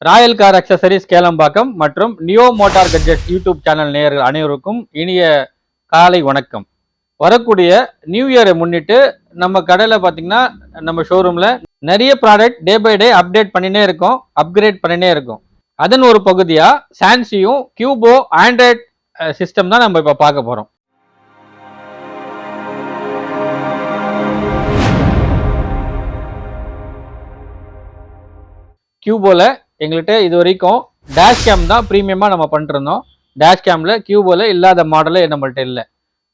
Royal car accessories Kelambakkam மற்றும் neo motor கட்ஜெட் YouTube channel நேயர்கள் அனைவருக்கும் இனிய காலை வணக்கம். வரக்கூடிய நியூ இயரை முன்னிட்டு நம்ம கடையில் பார்த்தீங்கன்னா நம்ம ஷோரூமில் நிறைய product day by day update பண்ணினே இருக்கோம், அப்கிரேட் பண்ணினே இருக்கோம். அதன் ஒரு பகுதியாக சான்சியும் கியூபோ ஆண்ட்ராய்ட் சிஸ்டம் தான் நம்ம இப்போ பார்க்க போகிறோம். கியூபோவில் எங்கள்கிட்ட இது வரைக்கும் டேஷ் கேம் தான் ப்ரீமியமாக நம்ம பண்ணிருந்தோம். டேஷ் கேமில் கியூபோவில் இல்லாத மாடலே நம்மள்ட்ட இல்லை.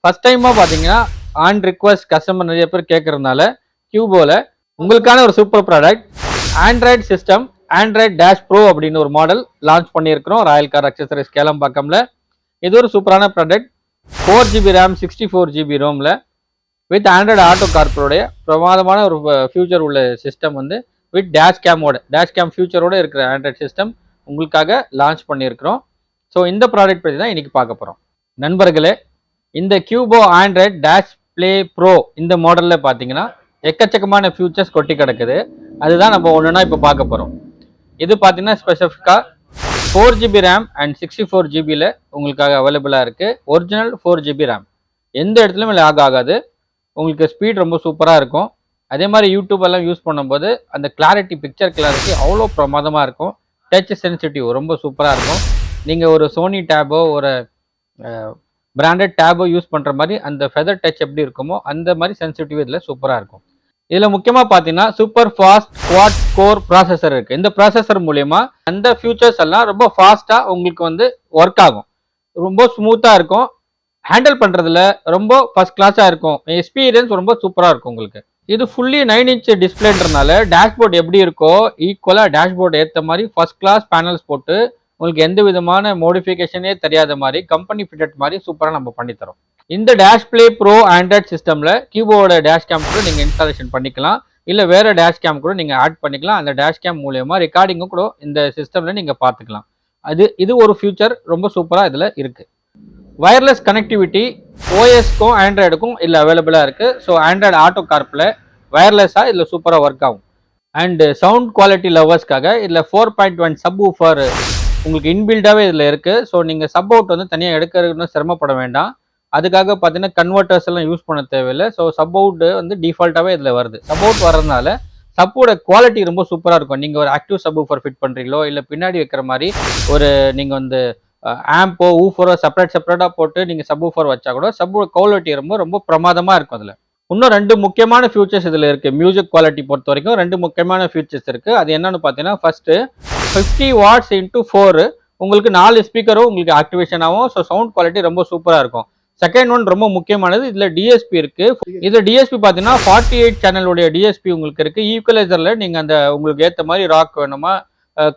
ஃபஸ்ட் டைமாக பார்த்தீங்கன்னா ஆன் ரிக்வஸ்ட் கஸ்டமர் நிறைய பேர் கேட்குறதுனால கியூபோவில் உங்களுக்கான ஒரு super product Android system Android dash bro அப்படின்னு ஒரு மாடல் லான்ச் பண்ணியிருக்கிறோம் ராயல் கார் அக்சசரிஸ் கேளம்பாக்கம்ல. இது ஒரு சூப்பரான ப்ராடக்ட். 4GB RAM 64GB ரோமில் வித் ஆண்ட்ராய்டு ஆட்டோ கார்பரோடைய பிரமாதமான ஒரு ஃபியூச்சர் உள்ள சிஸ்டம் வந்து வித் டேஷ் கேம் ஃபியூச்சரோட இருக்கிற ஆண்ட்ராய்ட் சிஸ்டம் உங்களுக்காக லான்ச் பண்ணியிருக்கிறோம். ஸோ இந்த ப்ராடக்ட் பற்றி தான் இன்றைக்கி பார்க்க போகிறோம். நண்பர்களே, இந்த கியூபோ ஆண்ட்ராய்ட் டேஷ் ப்ளே ப்ரோ இந்த மாடலில் பார்த்தீங்கன்னா எக்கச்சக்கமான ஃபியூச்சர்ஸ் கொட்டி கிடக்குது. அதுதான் நம்ம ஒன்றுனா இப்போ பார்க்க போகிறோம். இது பார்த்தீங்கன்னா ஸ்பெசிஃபிக்காக 4GB RAM அண்ட் 64GBயில் உங்களுக்காக அவைலபிளாக இருக்குது. ஒரிஜினல் 4GB RAM எந்த இடத்துலையும் லாக் ஆகாது. உங்களுக்கு ஸ்பீட் ரொம்ப சூப்பராக இருக்கும். அதே மாதிரி யூடியூப் எல்லாம் யூஸ் பண்ணும்போது அந்த கிளாரிட்டி, பிக்சர் கிளாரிட்டி அவ்வளோ பிரமாதமாக இருக்கும். டச் சென்சிட்டிவ் ரொம்ப சூப்பராக இருக்கும். நீங்கள் ஒரு சோனி டேபோ ஒரு பிராண்டட் டேபோ யூஸ் பண்ணுற மாதிரி அந்த ஃபெதர் டச் எப்படி இருக்குமோ அந்த மாதிரி சென்சிட்டிவ் இதில் சூப்பராக இருக்கும். இதில் முக்கியமாக பார்த்தீங்கன்னா super fast quad core processor இருக்குது. இந்த ப்ராசஸர் மூலயமா அந்த ஃபியூச்சர்ஸ் எல்லாம் ரொம்ப ஃபாஸ்ட்டாக உங்களுக்கு வந்து ஒர்க் ஆகும். ரொம்ப ஸ்மூத்தாக இருக்கும். ஹேண்டில் பண்ணுறதுல ரொம்ப ஃபர்ஸ்ட் கிளாஸாக இருக்கும். எக்ஸ்பீரியன்ஸ் ரொம்ப சூப்பராக இருக்கும் உங்களுக்கு. இது ஃபுல்லி 9" டிஸ்பிளேன்றனால டேஷ்போர்ட் எப்படி இருக்கோ ஈக்குவலாக டேஷ்போர்ட் ஏற்ற மாதிரி ஃபர்ஸ்ட் கிளாஸ் பேனல்ஸ் போட்டு உங்களுக்கு எந்த விதமான மோடிஃபிகேஷனே தெரியாத மாதிரி கம்பெனி ஃபிட்டட் மாதிரி சூப்பராக நம்ம பண்ணித்தரோம். இந்த டேஷ் ப்ளே ப்ரோ ஆண்ட்ராய்ட் சிஸ்டமில் கியூபோட டேஷ் கேம் கூட நீங்கள் இன்ஸ்டாலேஷன் பண்ணிக்கலாம். இல்லை வேறு டேஷ் கேம் கூட நீங்கள் ஆட் பண்ணிக்கலாம். அந்த டேஷ் கேம் மூலயமா ரெக்கார்டிங்கும் கூட இந்த சிஸ்டமில் நீங்கள் பார்த்துக்கலாம். இது ஒரு ஃபியூச்சர் ரொம்ப சூப்பராக இதில் இருக்குது. வயர்லெஸ் கனெக்டிவிட்டி ஓஎஸ்க்கும் ஆண்ட்ராய்டுக்கும் இதில் அவைலபிளாக இருக்குது. ஸோ ஆண்ட்ராய்டு ஆட்டோ கார்ப்பில் வயர்லெஸ்ஸாக இதில் சூப்பராக ஒர்க் ஆகும். அண்டு சவுண்ட் குவாலிட்டி லவர்ஸ்க்காக இதில் 4.1 சப் ஊஃபர் உங்களுக்கு இன்பில்டாகவே இதில் இருக்குது. ஸோ நீங்கள் சப் அவுட் வந்து தனியாக எடுக்கிறதுன்னு சிரமப்பட வேண்டாம். அதுக்காக பார்த்தீங்கன்னா கன்வெர்ட்டர்ஸ் எல்லாம் யூஸ் பண்ண தேவையில்லை. ஸோ சப் அவுட் வந்து டிஃபால்ட்டாகவே இதில் வருது. சப் அவுட் வர்றதுனால சப்போட குவாலிட்டி ரொம்ப சூப்பராக இருக்கும். நீங்கள் ஒரு ஆக்டிவ் சப் ஊஃபர் ஃபிட் பண்ணுறீங்களோ இல்லை பின்னாடி வைக்கிற மாதிரி ஒரு நீங்கள் வந்து ஆம்போ ஊஃபரோ செப்பரேட்டாக போட்டு நீங்கள் சப் ஊஃபர் வச்சா கூட சப்போட குவாலிட்டி ரொம்ப பிரமாதமாக இருக்கும். அதில் இன்னும் 2 முக்கியமான ஃபியூச்சர்ஸ் இதில் இருக்குது. மியூசிக் குவாலிட்டி பொறுத்த வரைக்கும் 2 முக்கியமான ஃபியூச்சர்ஸ் இருக்குது. அது என்னன்னு பார்த்தீங்கன்னா ஃபர்ஸ்ட்டு 50 watts × 4 உங்களுக்கு 4 ஸ்பீக்கரும் உங்களுக்கு ஆக்டிவேஷன் ஆகும். ஸோ சவுண்ட் குவாலிட்டி ரொம்ப சூப்பராக இருக்கும். செகண்ட் ஒன் ரொம்ப முக்கியமானது, இதில் டிஎஸ்பி இருக்குது. இதில் டிஎஸ்பி பார்த்தீங்கன்னா 48 சேனலுடைய டிஎஸ்பி உங்களுக்கு இருக்குது. ஈக்குவலைசரில் நீங்கள் அந்த உங்களுக்கு ஏற்ற மாதிரி ராக் வேணுமா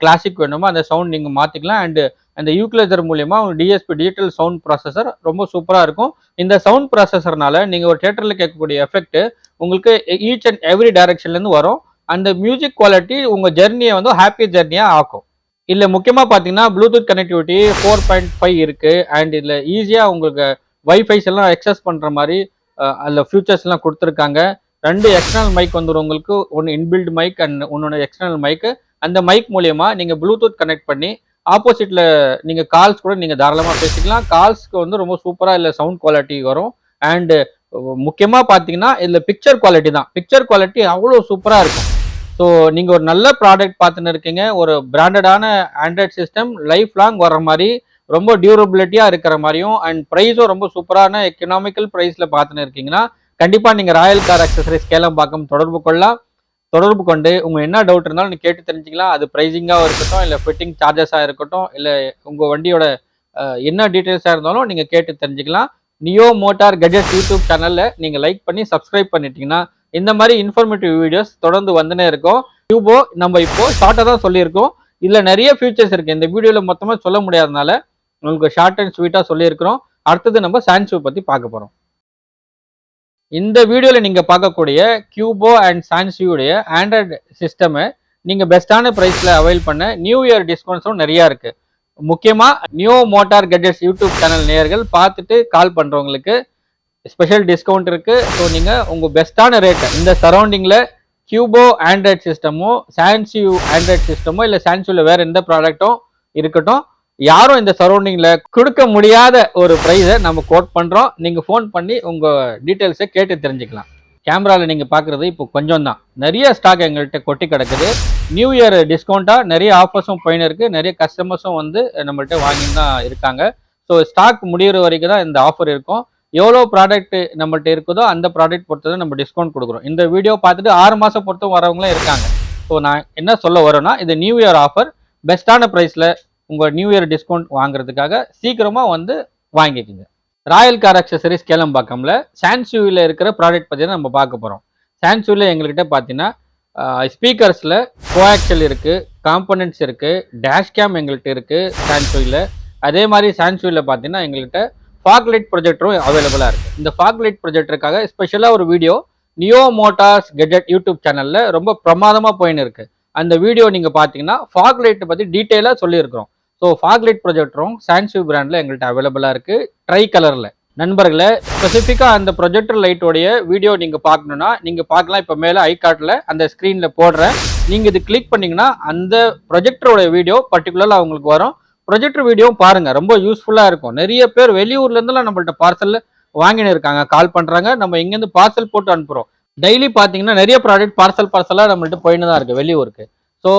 கிளாசிக் வேணுமா அந்த சவுண்ட் நீங்கள் மாற்றிக்கலாம். அண்டு அந்த ஈக்குவலைசர் மூலயமா உங்களுக்கு டிஎஸ்பி டிஜிட்டல் சவுண்ட் ப்ராசஸர் ரொம்ப சூப்பராக இருக்கும். இந்த சவுண்ட் ப்ராசஸர்னால நீங்கள் ஒரு தியேட்டரில் கேட்கக்கூடிய எஃபெக்ட் உங்களுக்கு ஈச் அண்ட் எவ்ரி டைரக்ஷன்லேருந்து வரும். அந்த மியூசிக் குவாலிட்டி உங்கள் ஜெர்னியை வந்து ஹாப்பி ஜெர்னியாக ஆக்கும். இதில் முக்கியமாக பார்த்தீங்கன்னா ப்ளூடூத் கனெக்டிவிட்டி 4.5 இருக்குது. அண்ட் இதில் ஈஸியாக உங்களுக்கு வைஃபைஸ் எல்லாம் எக்ஸஸ் பண்ணுற மாதிரி அதில் ஃபியூச்சர்ஸ்லாம் கொடுத்துருக்காங்க. 2 எக்ஸ்டர்னல் மைக் வந்துடும் உங்களுக்கு. ஒன்று இன்பில்ட் மைக் அண்ட் ஒன்று எக்ஸ்டர்னல் மைக்கு. அந்த மைக் மூலயமா நீங்கள் ப்ளூடூத் கனெக்ட் பண்ணி ஆப்போசிட்டில் நீங்கள் கால்ஸ் கூட நீங்கள் தாராளமாக பேசிக்கலாம். கால்ஸ்க்கு வந்து ரொம்ப சூப்பராக இல்லை சவுண்ட் குவாலிட்டி வரும். அண்டு முக்கியமாக பார்த்தீங்கன்னா இதில் பிக்சர் குவாலிட்டி தான். பிக்சர் குவாலிட்டி அவ்வளோ சூப்பராக இருக்கும். ஸோ நீங்கள் ஒரு நல்ல ப்ராடக்ட் பார்த்துன்னு இருக்கீங்க. ஒரு பிராண்டடான ஆண்ட்ராய்ட் சிஸ்டம் லைஃப் லாங் வர்ற மாதிரி ரொம்ப டியூரபிலிட்டியாக இருக்கிற மாதிரியும் அண்ட் ப்ரைஸும் ரொம்ப சூப்பரான எக்கனாமிக்கல் ப்ரைஸில் பார்த்துன்னு இருக்கீங்கன்னா கண்டிப்பாக நீங்கள் ராயல் கார் அக்சசரிஸ் கேளம்பாக்கம் தொடர்பு கொண்டு உங்கள் என்ன டவுட் இருந்தாலும் நீங்கள் கேட்டு தெரிஞ்சிக்கலாம். அது ப்ரைஸிங்காக இருக்கட்டும், இல்லை ஃபிட்டிங் சார்ஜஸாக இருக்கட்டும், இல்லை உங்கள் வண்டியோட என்ன டீட்டெயில்ஸாக இருந்தாலும் நீங்கள் கேட்டு தெரிஞ்சுக்கலாம். நியோ மோட்டார் கட்ஜெட் யூடியூப் சேனலில் நீங்கள் லைக் பண்ணி சப்ஸ்கிரைப் பண்ணிட்டீங்கன்னா இந்த மாதிரி இன்ஃபர்மேட்டிவ் வீடியோஸ் தொடர்ந்து வந்துனே இருக்கும். கியூபோ நம்ம இப்போது ஷார்ட்டாக தான் சொல்லியிருக்கோம். இதில் நிறைய ஃபியூச்சர்ஸ் இருக்குது. இந்த வீடியோவில் மொத்தமாக சொல்ல முடியாதனால உங்களுக்கு ஷார்ட் அண்ட் ஸ்வீட்டாக சொல்லியிருக்கிறோம். அடுத்தது நம்ம சான்சியூ பற்றி பார்க்க போகிறோம். இந்த வீடியோவில் நீங்கள் பார்க்கக்கூடிய கியூபோ அண்ட் சான்சியூடைய ஆண்ட்ராய்டு சிஸ்டமை நீங்கள் பெஸ்ட்டான ப்ரைஸில் அவைல் பண்ண நியூ இயர் டிஸ்கவுண்ட்ஸும் நிறையா இருக்குது. முக்கியமாக நியோ மோட்டார் கட்ஜெட்ஸ் யூடியூப் சேனல் நேயர்கள் பார்த்துட்டு கால் பண்ணுறவங்களுக்கு ஸ்பெஷல் டிஸ்கவுண்ட் இருக்குது. ஸோ நீங்கள் உங்கள் பெஸ்ட்டான ரேட்டை இந்த சரௌண்டிங்கில் கியூபோ ஆண்ட்ராய்ட் சிஸ்டமோ, சான்சியூ ஆண்ட்ராய்ட் சிஸ்டமோ, இல்லை சான்சியூவில் வேற எந்த ப்ராடக்ட்டும் இருக்கட்டும், யாரும் இந்த சரௌண்டிங்ல கொடுக்க முடியாத ஒரு ப்ரைஸை நம்ம கோட் பண்றோம். நீங்க ஃபோன் பண்ணி உங்க டீட்டெயில்ஸை கேட்டு தெரிஞ்சுக்கலாம். கேமராவில் நீங்க பார்க்குறது இப்போ கொஞ்சம் தான், நிறைய ஸ்டாக் எங்கள்கிட்ட கொட்டி கிடக்குது. நியூ இயர் டிஸ்கவுண்ட்டாக நிறைய ஆஃபர்ஸும் போயின்னு இருக்கு, நிறைய கஸ்டமர்ஸும் வந்து நம்மள்கிட்ட வாங்கின்னு தான் இருக்காங்க. ஸோ ஸ்டாக் முடிகிற வரைக்கும் தான் இந்த ஆஃபர் இருக்கும். எவ்வளோ ப்ராடக்ட் நம்மள்ட்ட இருக்குதோ அந்த ப்ராடக்ட் பொறுத்து தான் நம்ம டிஸ்கவுண்ட் கொடுக்குறோம். இந்த வீடியோ பார்த்துட்டு 6 மாதம் பொறுத்தும் வரவங்களும் இருக்காங்க. ஸோ நான் என்ன சொல்ல வரேன்னா, இது நியூ இயர் ஆஃபர், பெஸ்ட்டான ப்ரைஸில் உங்கள் நியூ இயர் டிஸ்கவுண்ட் வாங்குறதுக்காக சீக்கிரமாக வந்து வாங்கிக்கோங்க. ராயல் கார் அக்சசரிஸ் கேளம்பாக்கம்ல சான்சியூவில் இருக்கிற ப்ராடக்ட் பற்றி தான் நம்ம பார்க்க போகிறோம். சான்சியூவில் எங்கள்கிட்ட பார்த்தீங்கன்னா ஸ்பீக்கர்ஸில் கோஆக்சல் இருக்குது, காம்பனன்ட்ஸ் இருக்குது, டேஷ் கேம் எங்கள்கிட்ட இருக்குது சான்சியூவில். அதே மாதிரி சான்சியூவில் பார்த்தீங்கன்னா எங்கள்கிட்ட ஃபாக் லைட் ப்ரொஜெக்டரும் அவைலபிளாக இருக்குது. இந்த ஃபாக் லைட் ப்ரொஜெக்டருக்காக ஸ்பெஷலாக ஒரு video neo Motors gazette YouTube சேனலில் ரொம்ப பிரமாதமாக போயின்னு இருக்குது. அந்த வீடியோ நீங்கள் பார்த்தீங்கன்னா ஃபாக் லைட்டை பற்றி டீட்டெயிலாக சொல்லியிருக்கிறோம். ஸோ ஃபாக் லைட் ப்ரொஜெக்டரும் சான்சியூ பிராண்டில் எங்கள்கிட்ட அவைலபிளாக இருக்குது, ட்ரை கலரில். நண்பர்களே, ஸ்பெசிஃபிக்காக அந்த ப்ரொஜெக்டர் லைட்டோடைய வீடியோ நீங்கள் பார்க்கணுன்னா நீங்கள் பார்க்கலாம். இப்போ மேலே ஐகார்டில் அந்த ஸ்க்ரீனில் போடுறேன், நீங்கள் இது கிளிக் பண்ணிங்கன்னா அந்த ப்ரொஜெக்டரோட வீடியோ பர்டிகுலராக உங்களுக்கு வரும். ப்ரொஜெக்டர் வீடியோவும் பாருங்கள், ரொம்ப யூஸ்ஃபுல்லாக இருக்கும். நிறைய பேர் வெளியூர்லேருந்துலாம் நம்மள்ட்ட பார்சலில் வாங்கின்னு இருக்காங்க, கால் பண்ணுறாங்க. நம்ம இங்கேருந்து பார்சல் போட்டு அனுப்புகிறோம். டெய்லி பார்த்தீங்கன்னா நிறைய ப்ராடக்ட் பார்சலாக நம்மள்ட்ட போயின்னு தான் இருக்குது வெளியூருக்கு. ஸோ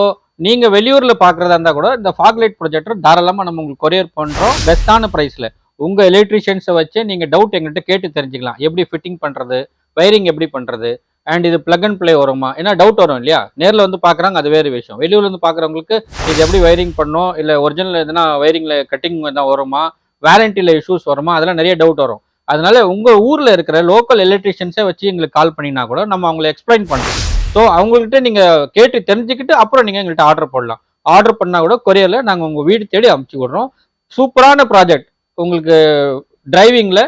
நீங்கள் வெளியூரில் பார்க்குறதா இருந்தால் கூட இந்த ஃபாக் லைட் ப்ரொஜெக்டர் தாராளமாக நம்ம உங்களுக்கு கொரியர் பண்ணுறோம் பெஸ்ட்டான ப்ரைஸில். உங்கள் எலக்ட்ரிஷியன்ஸை வச்சு நீங்கள் டவுட் எங்கள்கிட்ட கேட்டு தெரிஞ்சுக்கலாம். எப்படி ஃபிட்டிங் பண்ணுறது, வயரிங் எப்படி பண்ணுறது, அண்ட் இது பிளக் அண்ட் பிளே வருமா, ஏன்னா டவுட் வரும் இல்லையா. நேரில் வந்து பார்க்குறாங்க, அது வேறு விஷயம். வெளியூர்ல வந்து பார்க்குறவங்களுக்கு இது எப்படி வயரிங் பண்ணணும், இல்லை ஒரிஜினல் எதுனா வயரிங்கில் கட்டிங் தான் வருமா, வாரண்டியில் இஷ்யூஸ் வருமா, அதெல்லாம் நிறைய டவுட் வரும். அதனால உங்கள் ஊரில் இருக்கிற லோக்கல் எலக்ட்ரிஷியன்ஸை வச்சு எங்களுக்கு கால் பண்ணினா கூட நம்ம அவங்களை எக்ஸ்பிளைன் பண்ணுறோம். ஸோ அவங்கள்ட்ட நீங்கள் கேட்டு தெரிஞ்சுக்கிட்டு அப்புறம் நீங்கள் எங்கள்கிட்ட ஆர்டர் போடலாம். ஆர்டர் பண்ணால் கூட கொரியரில் நாங்கள் உங்கள் வீடு தேடி அமுச்சு விடுறோம். சூப்பரான ப்ராஜெக்ட், உங்களுக்கு டிரைவிங்கில்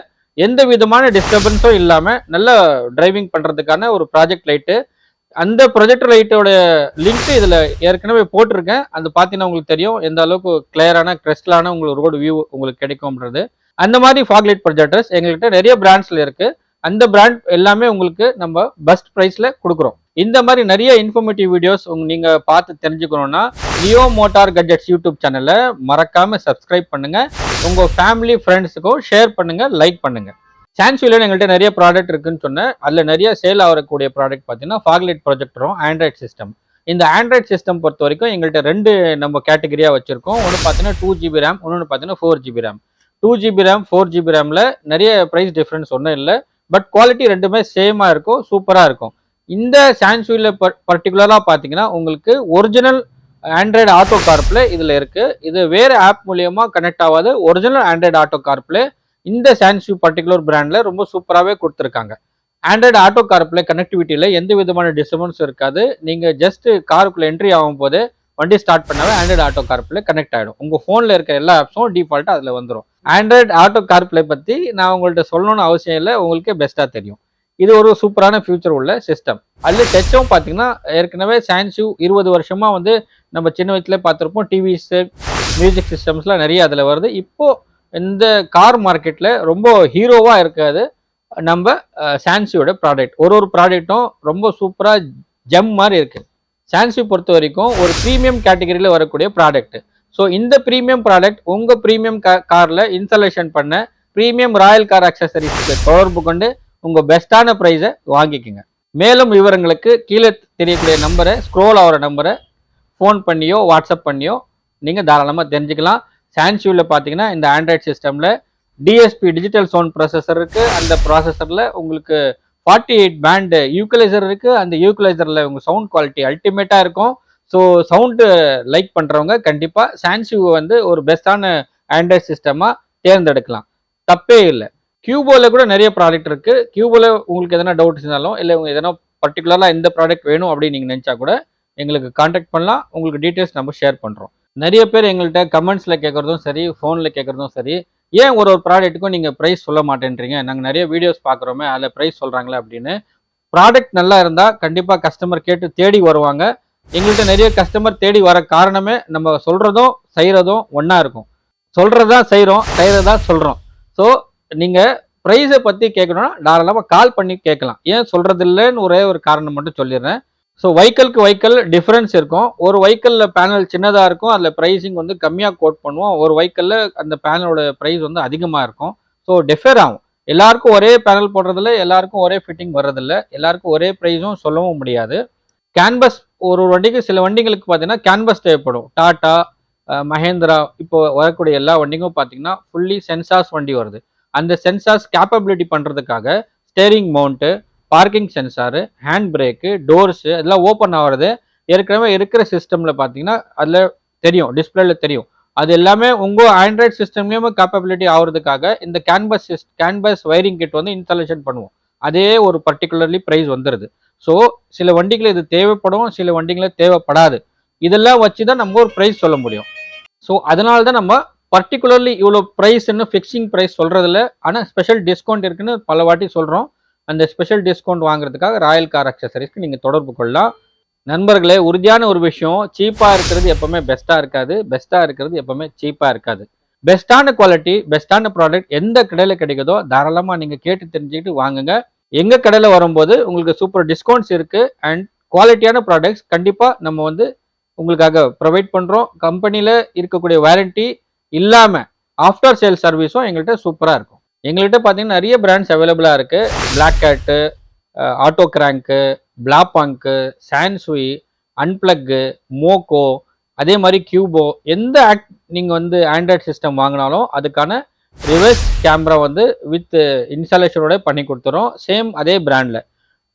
எந்த விதமான டிஸ்டர்பன்ஸும் இல்லாமல் நல்ல டிரைவிங் பண்ணுறதுக்கான ஒரு ப்ராஜெக்ட் லைட்டு. அந்த ப்ரொஜெக்டர் லைட்டோட லிங்க் இதில் ஏற்கனவே போட்டிருக்கேன். அது பார்த்தீங்கன்னா உங்களுக்கு தெரியும் எந்த அளவுக்கு கிளியரான கிறிஸ்டலான உங்களுக்கு ரோடு வியூ உங்களுக்கு கிடைக்கும்ன்றது. அந்த மாதிரி ஃபாக் லைட் ப்ரொஜெக்டர்ஸ் எங்கள்கிட்ட நிறைய பிராண்ட்ஸில் இருக்குது. அந்த பிராண்ட் எல்லாமே உங்களுக்கு நம்ம பெஸ்ட் ப்ரைஸில் கொடுக்குறோம். இந்த மாதிரி நிறைய இன்ஃபர்மேட்டிவ் வீடியோஸ் நீங்கள் பார்த்து தெரிஞ்சுக்கணுன்னா நியோ மோட்டார் கெஜெட்ஸ் யூடியூப் சேனலை மறக்காமல் சப்ஸ்கிரைப் பண்ணுங்கள். உங்கள் ஃபேமிலி ஃப்ரெண்ட்ஸுக்கும் ஷேர் பண்ணுங்கள், லைக் பண்ணுங்கள். சான்சியூவில் எங்கள்கிட்ட நிறைய ப்ராடக்ட் இருக்குன்னு சொன்னேன். அதில் நிறைய சேல் ஆகக்கூடிய ப்ராடக்ட் பார்த்தீங்கன்னா ஃபாக் லைட் ப்ரொஜெக்டரும் ஆண்ட்ராய்ட் சிஸ்டம். இந்த ஆண்ட்ராய்ட் சிஸ்டம் பொறுத்த வரைக்கும் எங்கள்கிட்ட 2 நம்ம கேட்டகரியாக வச்சுருக்கோம். ஒன்று பார்த்தீங்கன்னா 2GB ரேம், இன்னொன்று பார்த்தீங்கன்னா 4GB RAM. 2GB RAM 4GB ரேமில் நிறைய ப்ரைஸ் டிஃப்ரென்ஸ் ஒன்றும் இல்லை, பட் குவாலிட்டி ரெண்டுமே சேமாக இருக்கும், சூப்பராக இருக்கும். இந்த சான்சியூவில் பர்டிகுலராக பார்த்தீங்கன்னா உங்களுக்கு ஒரிஜினல் ஆண்ட்ராய்டு ஆட்டோ கார்ப்ளே இதில் இருக்குது. இது வேறு ஆப் மூலியமாக கனெக்ட் ஆகாது, ஒரிஜினல் ஆண்ட்ராய்டு ஆட்டோ கார்ப்ளே இந்த சான்சியூ பர்டிகுலர் பிராண்டில் ரொம்ப சூப்பராகவே கொடுத்துருக்காங்க. ஆண்ட்ராய்டு ஆட்டோ கார்ப்ளே கனெக்டிவிட்டியில் எந்த விதமான டிஸ்டர்பன்ஸ் இருக்காது. நீங்கள் ஜஸ்ட் காருக்குள்ளே என்ட்ரி ஆகும் போது வண்டி ஸ்டார்ட் பண்ணாவே ஆண்ட்ராய்டு ஆட்டோ கார்ப்ளே கனெக்ட் ஆகிடும். உங்கள் ஃபோனில் இருக்கிற எல்லா ஆப்ஸும் டிஃபால்ட்டாக அதில் வந்துடும். ஆண்ட்ராய்டு ஆட்டோ கார்ப்ளே பற்றி நான் உங்கள்கிட்ட சொல்லணும்னு அவசியம் இல்லை, உங்களுக்கே பெஸ்ட்டாக தெரியும். இது ஒரு சூப்பரான ஃபியூச்சர் உள்ள சிஸ்டம். அதில் டச்சும் பார்த்தீங்கன்னா ஏற்கனவே சான்சியூ 20 வருஷமாக வந்து நம்ம சின்ன வயசுல பார்த்துருப்போம். டிவிஸு, மியூசிக் சிஸ்டம்ஸ்லாம் நிறைய அதில் வருது. இப்போது இந்த கார் மார்க்கெட்டில் ரொம்ப ஹீரோவாக இருக்காது நம்ம சான்சியோட ப்ராடக்ட். ஒரு ப்ராடக்ட்டும் ரொம்ப சூப்பராக ஜெம் மாதிரி இருக்குது. சான்சியூ பொறுத்த வரைக்கும் ஒரு ப்ரீமியம் கேட்டகரியில் வரக்கூடிய ப்ராடக்ட். ஸோ இந்த ப்ரீமியம் ப்ராடக்ட் உங்கள் ப்ரீமியம் காரில் இன்ஸ்டாலேஷன் பண்ண ப்ரீமியம் ராயல் கார் அக்சசரிஸ்க்கு தொடர்பு கொண்டு உங்கள் பெஸ்ட்டான ப்ரைஸை வாங்கிக்கோங்க. மேலும் விவரங்களுக்கு கீழே தெரியக்கூடிய நம்பரை, ஸ்க்ரோல் ஆகிற நம்பரை ஃபோன் பண்ணியோ வாட்ஸ்அப் பண்ணியோ நீங்கள் தாராளமாக தெரிஞ்சுக்கலாம். சான்சியூவில் பார்த்தீங்கன்னா இந்த ஆண்ட்ராய்ட் சிஸ்டமில் டிஎஸ்பி டிஜிட்டல் சவுண்ட் ப்ராசஸர் இருக்குது. அந்த ப்ராசஸரில் உங்களுக்கு 48 பேண்டு யூக்குலைசர் இருக்குது. அந்த யூக்குலைசரில் உங்கள் சவுண்ட் குவாலிட்டி அல்டிமேட்டாக இருக்கும். ஸோ சவுண்டு லைக் பண்ணுறவங்க கண்டிப்பாக சான்சியூவை வந்து ஒரு பெஸ்ட்டான ஆண்ட்ராய்ட் சிஸ்டமாக தேர்ந்தெடுக்கலாம், தப்பே இல்லை. கியூபோவில் கூட நிறைய ப்ராடக்ட் இருக்குது. கியூபோவில் உங்களுக்கு எதனா டவுட் இருந்தாலும், இல்லை உங்களுக்கு எதனா பர்டிகுலராக இந்த ப்ராடக்ட் வேணும் அப்படின்னு நீங்கள் நினச்சா கூட எங்களுக்கு காண்டாக்ட் பண்ணலாம். உங்களுக்கு டீட்டெயில்ஸ் நம்ம ஷேர் பண்ணுறோம். நிறைய பேர் எங்கள்கிட்ட கமெண்ட்ஸில் கேட்குறதும் சரி, ஃபோனில் கேட்குறதும் சரி, ஏன் ஒரு ப்ராடக்ட்டுக்கும் நீங்கள் ப்ரைஸ் சொல்ல மாட்டேன்றீங்க, நாங்கள் நிறைய வீடியோஸ் பார்க்குறோமே அதில் ப்ரைஸ் சொல்கிறாங்களே அப்படின்னு. ப்ராடக்ட் நல்லா இருந்தால் கண்டிப்பாக கஸ்டமர் கேட்டு தேடி வருவாங்க. எங்கள்கிட்ட நிறைய கஸ்டமர் தேடி வர காரணமே நம்ம சொல்கிறதும் செய்கிறதும் ஒன்றா இருக்கும். சொல்கிறதா செய்கிறோம், செய்கிறதா சொல்கிறோம். ஸோ நீங்கள் ப்ரைஸை பற்றி கேட்கணும்னா தாராளமாக கால் பண்ணி கேட்கலாம். ஏன் சொல்கிறது இல்லைன்னு ஒரே ஒரு காரணம் மட்டும் சொல்லிடுறேன். ஸோ வெஹிக்கிள்க்கு வெஹிக்கிள் டிஃப்ரென்ஸ் இருக்கும். ஒரு வெஹிக்கிளில் பேனல் சின்னதாக இருக்கும், அதில் ப்ரைஸிங் வந்து கம்மியாக கோட் பண்ணுவோம். ஒரு வெஹிக்கிளில் அந்த பேனலோட ப்ரைஸ் வந்து அதிகமாக இருக்கும். ஸோ டிஃபர் ஆகும். எல்லாருக்கும் ஒரே பேனல் போடுறதில்ல, எல்லாருக்கும் ஒரே ஃபிட்டிங் வர்றதில்ல, எல்லாருக்கும் ஒரே ப்ரைஸும் சொல்லவும் முடியாது. கேன்வஸ் ஒரு வண்டிக்கு சில வண்டிகளுக்கு பார்த்தீங்கன்னா கேன்வஸ் தேவைப்படும். டாடா, மஹேந்திரா இப்போ வரக்கூடிய எல்லா வண்டிக்கும் பார்த்தீங்கன்னா ஃபுல்லி சென்சார்ஸ் வண்டி வருது. அந்த சென்சார்ஸ் கேப்பபிலிட்டி பண்ணுறதுக்காக steering mount, parking sensor, hand brake, doors இதெல்லாம் ஓப்பன் ஆகிறது ஏற்கனவே இருக்கிற சிஸ்டமில் பார்த்தீங்கன்னா அதில் தெரியும், டிஸ்பிளேல தெரியும். அது எல்லாமே உங்கள் ஆண்ட்ராய்ட் சிஸ்டம்லேயுமே கேப்பபிலிட்டி ஆகிறதுக்காக இந்த கேன்பஸ் வயரிங் கிட் வந்து இன்ஸ்டாலேஷன் பண்ணுவோம். அதே ஒரு பர்டிகுலர்லி ப்ரைஸ் வந்துடுது. ஸோ சில வண்டிகள் இது தேவைப்படும், சில வண்டிகளில் தேவைப்படாது. இதெல்லாம் வச்சு தான் நம்ம ஒரு ப்ரைஸ் சொல்ல முடியும். ஸோ அதனால தான் நம்ம பர்டிகுலர்லி இவ்வளோ ப்ரைஸ்ன்னு ஃபிக்ஸிங் ப்ரைஸ் சொல்கிறதில்ல. ஆனால் ஸ்பெஷல் டிஸ்கவுண்ட் இருக்குன்னு பல வாட்டி சொல்கிறோம். அந்த ஸ்பெஷல் டிஸ்கவுண்ட் வாங்குறதுக்காக ராயல் கார் அக்சசரிஸ்க்கு நீங்கள் தொடர்பு கொள்ளலாம். நண்பர்களே, உறுதியான ஒரு விஷயம், சீப்பாக இருக்கிறது எப்போவுமே பெஸ்ட்டாக இருக்காது, பெஸ்ட்டாக இருக்கிறது எப்போவுமே சீப்பாக இருக்காது. பெஸ்ட்டான குவாலிட்டி, பெஸ்ட்டான ப்ராடக்ட் எந்த கடையில் கிடைக்குதோ தாராளமாக நீங்கள் கேட்டு தெரிஞ்சுக்கிட்டு வாங்குங்க. எங்கள் கடையில் வரும்போது உங்களுக்கு சூப்பர் டிஸ்கவுண்ட்ஸ் இருக்குது அண்ட் குவாலிட்டியான ப்ராடக்ட்ஸ் கண்டிப்பாக நம்ம வந்து உங்களுக்காக ப்ரொவைட் பண்ணுறோம். கம்பெனியில் இருக்கக்கூடிய வாரண்ட்டி இல்லாமல் ஆஃப்டர் சேல் சர்வீஸும் எங்கள்கிட்ட சூப்பராக இருக்கும். எங்கள்கிட்ட பார்த்தீங்கன்னா நிறைய பிராண்ட்ஸ் அவைலபிளாக இருக்குது. பிளாக் கேட்டு, ஆட்டோ கிராங்க்கு, பிளாபாங்க்கு, சான்சுய், அன்பிளக்கு, மோக்கோ, அதே மாதிரி கியூபோ, எந்த நீங்கள் வந்து ஆண்ட்ராய்ட் சிஸ்டம் வாங்கினாலும் அதுக்கான ரிவர்ஸ் கேமரா வந்து வித் இன்ஸ்டாலேஷனோட பண்ணி கொடுத்துரும். சேம் அதே பிராண்டில்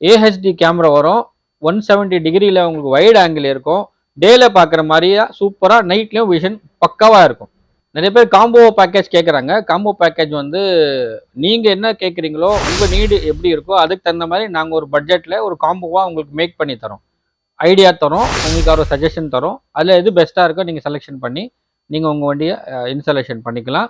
ஏஹெச்டி கேமரா வரும். 170 டிகிரியில் உங்களுக்கு வைட் ஆங்கிள் இருக்கும். டேல பார்க்குற மாதிரியா சூப்பராக, நைட்லேயும் விஷன் பக்காவாக இருக்கும். நிறைய பேர் காம்போ பேக்கேஜ் கேட்குறாங்க. காம்போ பேக்கேஜ் வந்து நீங்கள் என்ன கேட்குறீங்களோ, உங்கள் நீடு எப்படி இருக்கோ அதுக்கு தகுந்த மாதிரி நாங்கள் ஒரு பட்ஜெட்டில் ஒரு காம்போவாக உங்களுக்கு மேக் பண்ணி தரோம். ஐடியா தரோம், உங்களுக்கு ஒரு சஜஷன் தரோம். அதில் எது பெஸ்ட்டாக இருக்கோ நீங்கள் செலெக்ஷன் பண்ணி நீங்கள் உங்கள் வண்டியை இன்ஸ்டாலேஷன் பண்ணிக்கலாம்.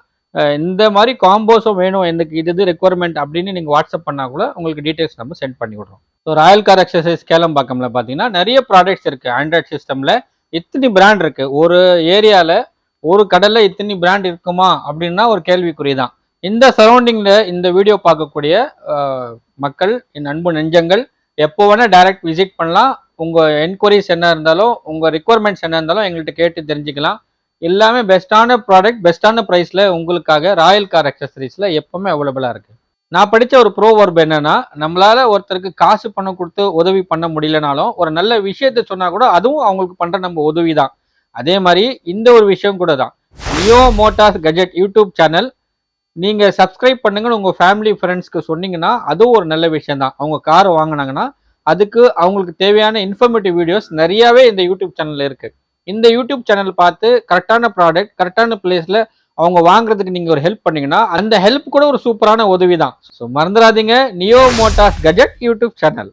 இந்த மாதிரி காம்போஸும் வேணும், எனக்கு இது ரெக்குவயர்மெண்ட் அப்படின்னு நீங்கள் வாட்ஸ்அப் பண்ணால் கூட உங்களுக்கு டீட்டெயில்ஸ் நம்ம சென்ட் பண்ணி விடுறோம். ஸோ ராயல் கார் அக்சசரிஸ் கேளம்பாக்கம்ல பார்த்தீங்கன்னா நிறைய ப்ராடக்ட்ஸ் இருக்குது. ஆண்ட்ராய்ட் சிஸ்டமில் இத்தனை பிராண்ட் இருக்குது. ஒரு ஏரியாவில் ஒரு கடையில் இத்தனை பிராண்ட் இருக்குமா அப்படின்னா ஒரு கேள்விக்குறி தான். இந்த சரௌண்டிங்கில் இந்த வீடியோ பார்க்கக்கூடிய மக்கள், என் அன்பு நெஞ்சங்கள், எப்போ வேணால் டைரக்ட் விசிட் பண்ணலாம். உங்கள் என்கொயரிஸ் என்ன இருந்தாலும், உங்கள் ரிக்குவயர்மெண்ட்ஸ் என்ன இருந்தாலும் எங்கள்கிட்ட கேட்டு தெரிஞ்சுக்கலாம். எல்லாமே பெஸ்ட்டான ப்ராடக்ட், பெஸ்ட்டான ப்ரைஸில் உங்களுக்காக ராயல் கார் அக்சசரிஸில் எப்போவுமே அவைலபிளாக இருக்குது. நான் படித்த ஒரு ப்ரோவர்ப் என்னன்னா, நம்மளால் ஒருத்தருக்கு காசு பணம் கொடுத்து உதவி பண்ண முடியலனாலும் ஒரு நல்ல விஷயத்தை சொன்னால் கூட அதுவும் அவங்களுக்கு பண்ணுற நம்ம உதவி தான். அதே மாதிரி இந்த ஒரு விஷயம் கூட தான். Neo Motors gazette YouTube channel நீங்கள் சப்ஸ்கிரைப் பண்ணுங்கன்னு உங்கள் ஃபேமிலி ஃப்ரெண்ட்ஸ்க்கு சொன்னீங்கன்னா அதுவும் ஒரு நல்ல விஷயம் தான். அவங்க கார் வாங்கினாங்கன்னா அதுக்கு அவங்களுக்கு தேவையான இன்ஃபர்மேட்டிவ் வீடியோஸ் நிறையாவே இந்த யூடியூப் சேனலில் இருக்குது. இந்த யூடியூப் சேனல் பார்த்து கரெக்டான ப்ராடக்ட் கரெக்டான பிளேஸில் அவங்க வாங்குறதுக்கு நீங்கள் ஒரு ஹெல்ப் பண்ணீங்கன்னா அந்த ஹெல்ப் கூட ஒரு சூப்பரான உதவி தான். ஸோ மறந்துடாதீங்க, neo Motors gazette YouTube channel.